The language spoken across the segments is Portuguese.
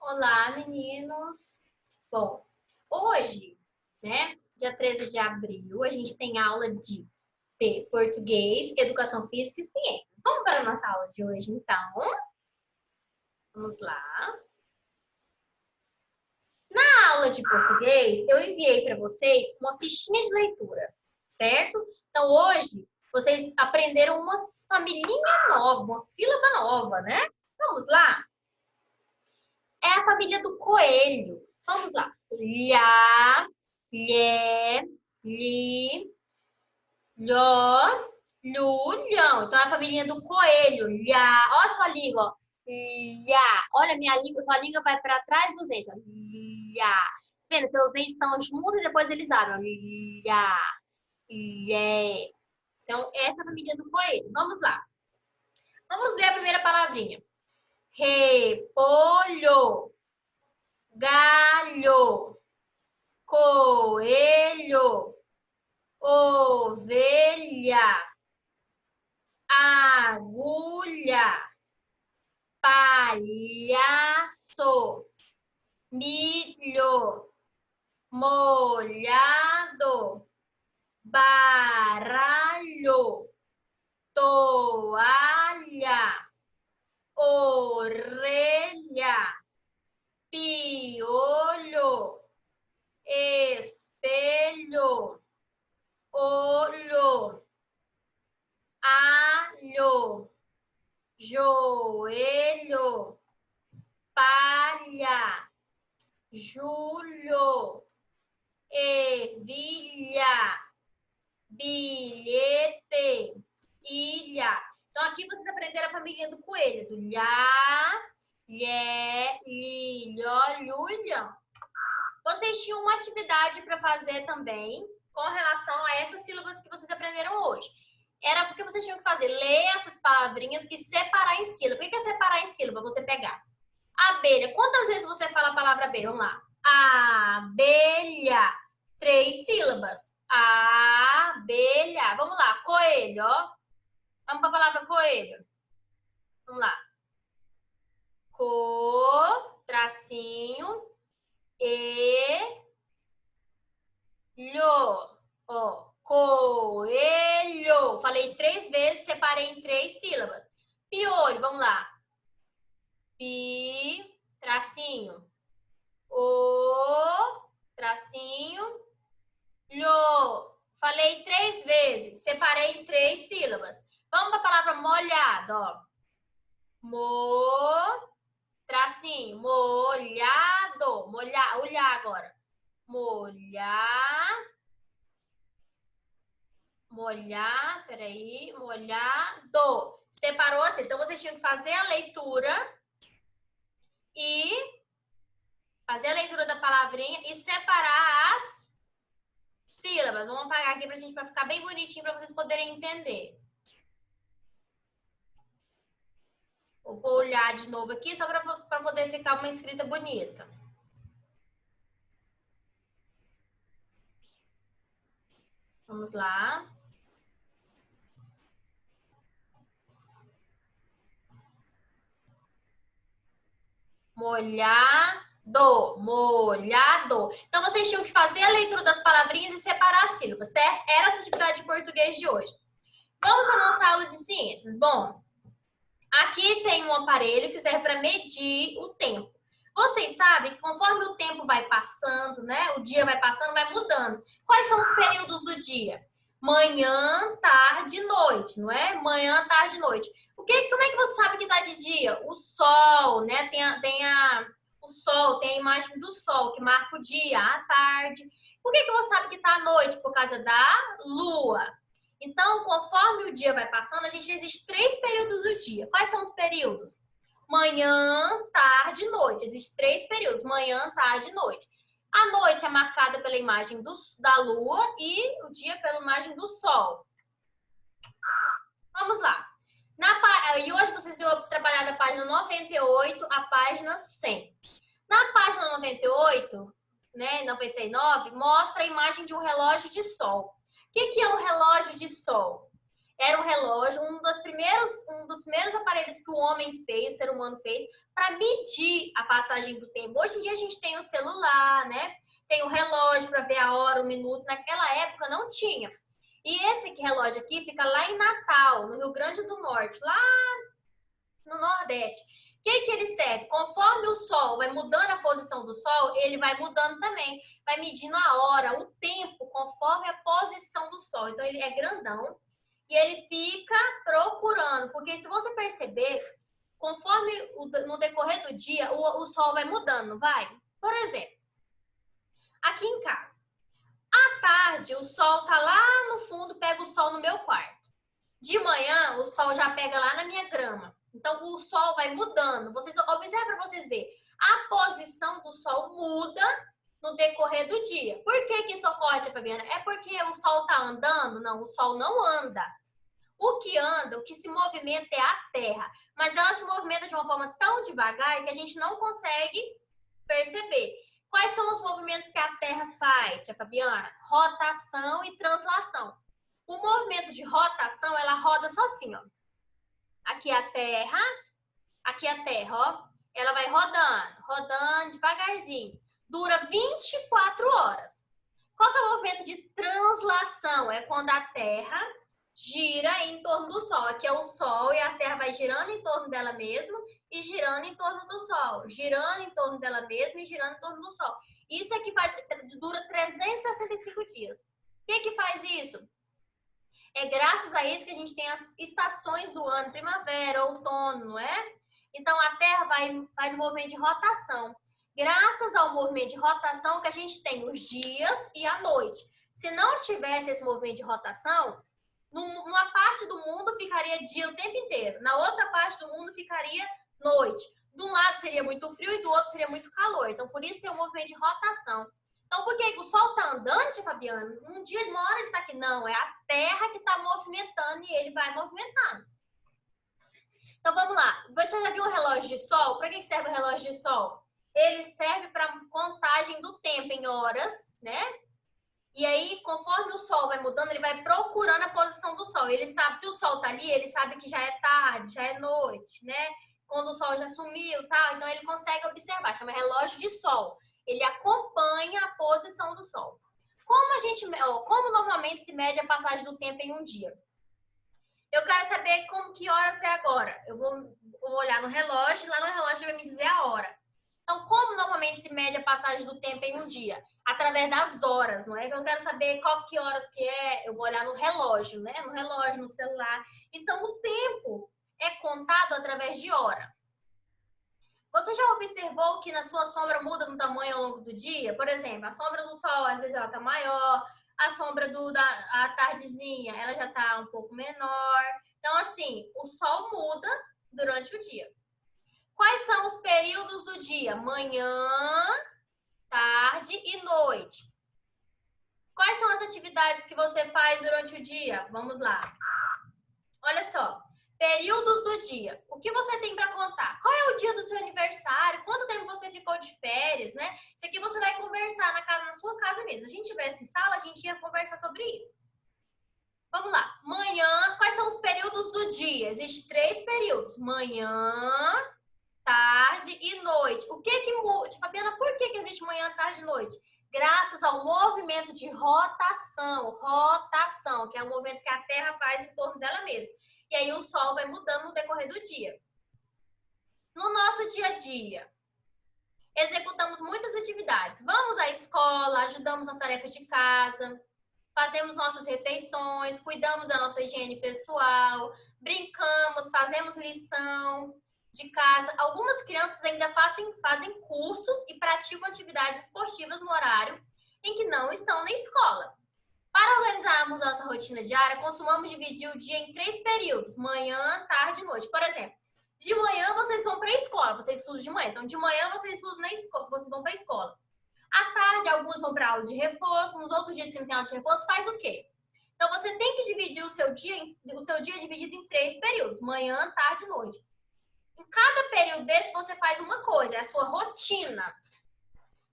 Olá, meninos! Bom, hoje, né, dia 13 de abril, a gente tem aula de português, educação física e ciências. Vamos para a nossa aula de hoje, então? Vamos lá. Na aula de português, eu enviei para vocês uma fichinha de leitura, certo? Então, hoje, vocês aprenderam uma familhinha nova, uma sílaba nova, né? Vamos lá? É a família do coelho. Vamos lá. Lhá, lhé, li, lhó, lhu, lhão. Então é a família do coelho. Lhá. Olha a sua língua, ó. Lhá. Olha a minha língua, sua língua vai para trás dos dentes, ó. Lhá. Tá vendo? Seus dentes estão juntos e depois eles abrem, ó. Lhá, lhé. Então, essa é a família do coelho. Vamos lá. Vamos ler a primeira palavrinha. Repolho, galho, coelho, ovelha, agulha, palhaço, milho, molhado, baralho, toalha, orelha, piolho, espelho, olho, alho, joelho, palha, julho, ervilha, bilhete, ilha. Então, aqui vocês aprenderam a família do coelho, do lhá, lhé, li, lhó, lhu e lhão. Vocês tinham uma atividade para fazer também com relação a essas sílabas que vocês aprenderam hoje. Era porque vocês tinham que fazer, ler essas palavrinhas e separar em sílaba. O que é separar em sílaba? Você pegar abelha. Quantas vezes você fala a palavra abelha? Vamos lá. Abelha. 3 sílabas. Abelha. Vamos lá. Coelho, ó. Vamos para a palavra coelho. Vamos lá. Co, tracinho, e, lho. Ó. Coelho. Falei 3 vezes, separei em 3 sílabas. Piolho, vamos lá. Pi, tracinho. O, tracinho, lho. Falei 3 vezes, separei em 3 sílabas. Vamos para a palavra molhado, ó. Mo, tracinho, molhado. Molhar, olhar agora. Molhar. Molhar, peraí, molhado. Separou assim. Então, vocês tinham que fazer a leitura e fazer a leitura da palavrinha e separar as sílabas. Vamos apagar aqui pra ficar bem bonitinho para vocês poderem entender. Vou olhar de novo aqui só para poder ficar uma escrita bonita. Vamos lá. Molhado, molhado. Então, vocês tinham que fazer a leitura das palavrinhas e separar as sílabas, certo? Era essa atividade de português de hoje. Vamos à nossa aula de ciências. Bom, aqui tem um aparelho que serve para medir o tempo. Vocês sabem que conforme o tempo vai passando, né? O dia vai passando, vai mudando. Quais são os períodos do dia? Manhã, tarde, noite, não é? Manhã, tarde, noite. Como é que você sabe que está de dia? O sol, né? O sol, tem a imagem do sol que marca o dia, a tarde. Por que você sabe que está à noite? Por causa da lua. Então, conforme o dia vai passando, existe 3 períodos do dia. Quais são os períodos? Manhã, tarde e noite. Existem 3 períodos: manhã, tarde e noite. A noite é marcada pela imagem da lua e o dia pela imagem do sol. Vamos lá. E hoje vocês vão trabalhar da página 98 à página 100. Na página 98, né, 99, mostra a imagem de um relógio de sol. O que é um relógio de sol? Era um relógio, um dos primeiros aparelhos que o homem fez, o ser humano fez, para medir a passagem do tempo. Hoje em dia a gente tem o celular, né? Tem o relógio para ver a hora, o minuto. Naquela época não tinha. E esse relógio aqui fica lá em Natal, no Rio Grande do Norte, lá no Nordeste. O que ele serve? Conforme o Sol vai mudando a posição do Sol, ele vai mudando também. Vai medindo a hora, o tempo, conforme a posição do Sol. Então, ele é grandão e ele fica procurando. Porque se você perceber, conforme no decorrer do dia, o Sol vai mudando, não vai? Por exemplo, aqui em casa. À tarde, o Sol tá lá no fundo, pega o Sol no meu quarto. De manhã, o Sol já pega lá na minha grama. Então, o Sol vai mudando. Vocês observem para vocês verem. A posição do Sol muda no decorrer do dia. Por que isso ocorre, Fabiana? É porque o Sol está andando? Não, o Sol não anda. O que anda, o que se movimenta é a Terra. Mas ela se movimenta de uma forma tão devagar que a gente não consegue perceber. Quais são os movimentos que a Terra faz, tia Fabiana? Rotação e translação. O movimento de rotação, ela roda só assim, ó. Aqui a Terra, ó. Ela vai rodando devagarzinho. Dura 24 horas. Qual que é o movimento de translação? É quando a Terra gira em torno do Sol. Aqui é o Sol e a Terra vai girando em torno dela mesma e girando em torno do Sol. Girando em torno dela mesma e girando em torno do Sol. Isso é que dura 365 dias. O que faz isso? É graças a isso que a gente tem as estações do ano, primavera, outono, não é? Então, a Terra faz um movimento de rotação. Graças ao movimento de rotação que a gente tem os dias e a noite. Se não tivesse esse movimento de rotação, numa parte do mundo ficaria dia o tempo inteiro. Na outra parte do mundo ficaria noite. De um lado seria muito frio e do outro seria muito calor. Então, por isso tem um movimento de rotação. Então, por que o Sol está andando, Fabiana? Um dia, uma hora ele está aqui. Não, é a Terra que está movimentando e ele vai movimentando. Então, vamos lá. Você já viu o relógio de Sol? Para que serve o relógio de Sol? Ele serve para contagem do tempo em horas, né? E aí, conforme o Sol vai mudando, ele vai procurando a posição do Sol. Ele sabe, se o Sol está ali, ele sabe que já é tarde, já é noite, né? Quando o Sol já sumiu, tal. Então, ele consegue observar. Chama relógio de Sol. Ele acompanha a posição do Sol. Como normalmente se mede a passagem do tempo em um dia? Eu quero saber que horas é agora. Eu vou olhar no relógio, lá no relógio vai me dizer a hora. Então, como normalmente se mede a passagem do tempo em um dia? Através das horas, não é? Eu quero saber que horas que é, eu vou olhar no relógio, né? No relógio, no celular. Então, o tempo é contado através de hora. Você já observou que na sua sombra muda no tamanho ao longo do dia? Por exemplo, a sombra do Sol, às vezes ela tá maior, a sombra a tardezinha, ela já tá um pouco menor. Então, assim, o Sol muda durante o dia. Quais são os períodos do dia? Manhã, tarde e noite. Quais são as atividades que você faz durante o dia? Vamos lá. Olha só. Períodos do dia. O que você tem para contar? Qual é o dia do seu aniversário? Quanto tempo você ficou de férias, né? Isso aqui você vai conversar na sua casa mesmo. Se a gente tivesse sala, a gente ia conversar sobre isso. Vamos lá. Manhã, quais são os períodos do dia? Existem 3 períodos. Manhã, tarde e noite. O que muda? Fabiana, por que existe manhã, tarde e noite? Graças ao movimento de rotação. Rotação, que é o movimento que a Terra faz em torno dela mesma. E aí o Sol vai mudando no decorrer do dia. No nosso dia a dia, executamos muitas atividades. Vamos à escola, ajudamos nas tarefas de casa, fazemos nossas refeições, cuidamos da nossa higiene pessoal, brincamos, fazemos lição de casa. Algumas crianças ainda fazem cursos e praticam atividades esportivas no horário em que não estão na escola. Para organizarmos nossa rotina diária, costumamos dividir o dia em 3 períodos: manhã, tarde e noite. Por exemplo, de manhã vocês vão para a escola, vocês estudam de manhã. Então, de manhã vocês estudam na escola, vocês vão para a escola. À tarde, alguns vão para aula de reforço, nos outros dias que não tem aula de reforço, faz o quê? Então, você tem que dividir o seu dia é dividido em 3 períodos: manhã, tarde e noite. Em cada período desse, você faz uma coisa, é a sua rotina.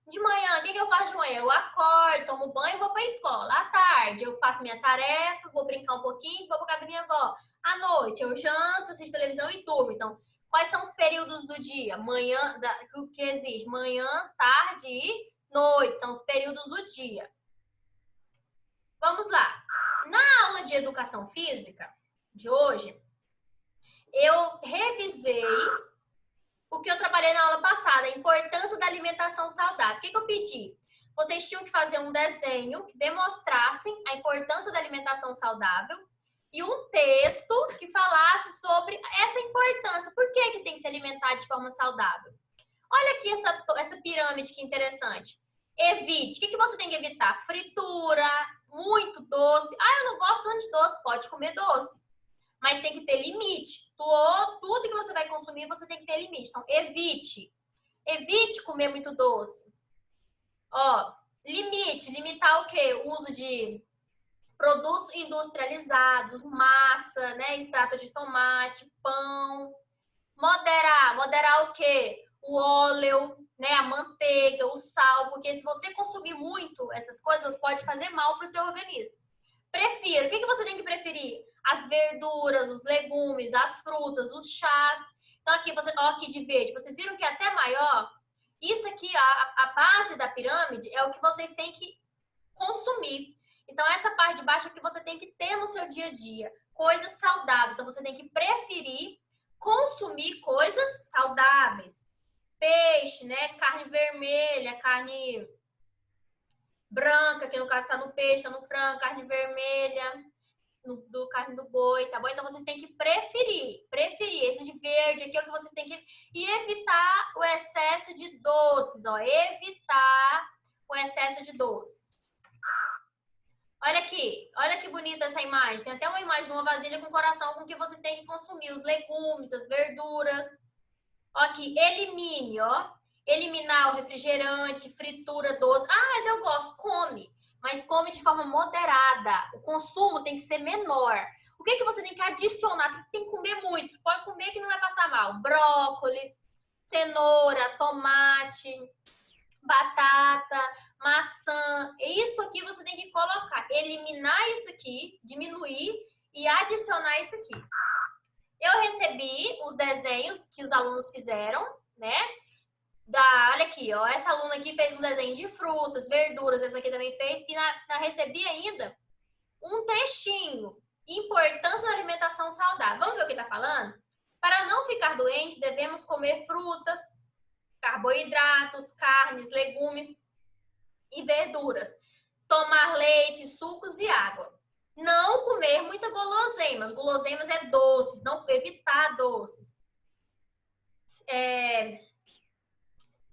De manhã, o que eu faço de manhã? Eu acordo, tomo banho e vou para a escola. À tarde, eu faço minha tarefa, vou brincar um pouquinho, vou para casa da minha avó. À noite, eu janto, assisto televisão e durmo. Então, quais são os períodos do dia? Manhã, que existe? Manhã, tarde e noite. São os períodos do dia. Vamos lá. Na aula de educação física de hoje, eu revisei o que eu trabalhei na aula passada, a importância da alimentação saudável. O que eu pedi? Vocês tinham que fazer um desenho que demonstrasse a importância da alimentação saudável e um texto que falasse sobre essa importância. Por que tem que se alimentar de forma saudável? Olha aqui essa pirâmide que interessante. Evite. O que você tem que evitar? Fritura, muito doce. Ah, eu não gosto tanto de doce. Pode comer doce. Mas tem que ter limite. Tudo que você vai consumir, você tem que ter limite. Então, evite. Evite comer muito doce. Ó, limitar o quê? O uso de produtos industrializados, massa, né? Extrato de tomate, pão. Moderar o quê? O óleo, né? A manteiga, o sal, porque se você consumir muito essas coisas, pode fazer mal para o seu organismo. Prefira. O que você tem que preferir? As verduras, os legumes, as frutas, os chás. Então, aqui, aqui de verde, vocês viram que é até maior? Isso aqui, a base da pirâmide, é o que vocês têm que consumir. Então, essa parte de baixo é que você tem que ter no seu dia a dia. Coisas saudáveis. Então, você tem que preferir consumir coisas saudáveis. Peixe, né? Carne vermelha, carne branca, que no caso está no peixe, está no frango, carne vermelha, carne do boi, tá bom? Então vocês têm que preferir esse de verde aqui é o que vocês têm que e evitar o excesso de doces, ó, evitar o excesso de doces. Olha aqui, olha que bonita essa imagem. Tem até uma imagem de uma vasilha com coração com que vocês têm que consumir os legumes, as verduras. Ó aqui, elimine, ó. Eliminar o refrigerante, fritura, doce. Ah, mas eu gosto, come. Mas come de forma moderada. O consumo tem que ser menor. O que você tem que adicionar? Tem que comer muito. Pode comer que não vai passar mal. Brócolis, cenoura, tomate, batata, maçã. Isso aqui você tem que colocar. Eliminar isso aqui, diminuir e adicionar isso aqui. Eu recebi os desenhos que os alunos fizeram, né? Olha aqui, ó. Essa aluna aqui fez um desenho de frutas, verduras, essa aqui também fez. E recebi ainda um textinho. Importância da alimentação saudável. Vamos ver o que está falando? Para não ficar doente, devemos comer frutas, carboidratos, carnes, legumes e verduras. Tomar leite, sucos e água. Não comer muita guloseimas. Guloseimas é doces, não evitar doces.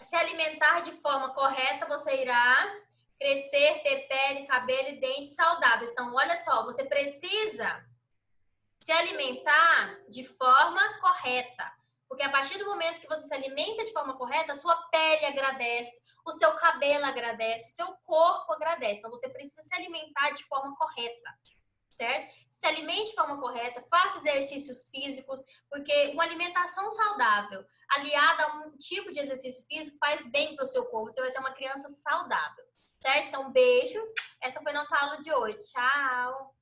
Se alimentar de forma correta, você irá crescer, ter pele, cabelo e dentes saudáveis. Então, olha só, você precisa se alimentar de forma correta. Porque a partir do momento que você se alimenta de forma correta, a sua pele agradece, o seu cabelo agradece, o seu corpo agradece. Então, você precisa se alimentar de forma correta, certo? Se alimente de forma correta, faça exercícios físicos, porque uma alimentação saudável, aliada a um tipo de exercício físico, faz bem para o seu corpo. Você vai ser uma criança saudável, certo? Então, beijo. Essa foi a nossa aula de hoje. Tchau!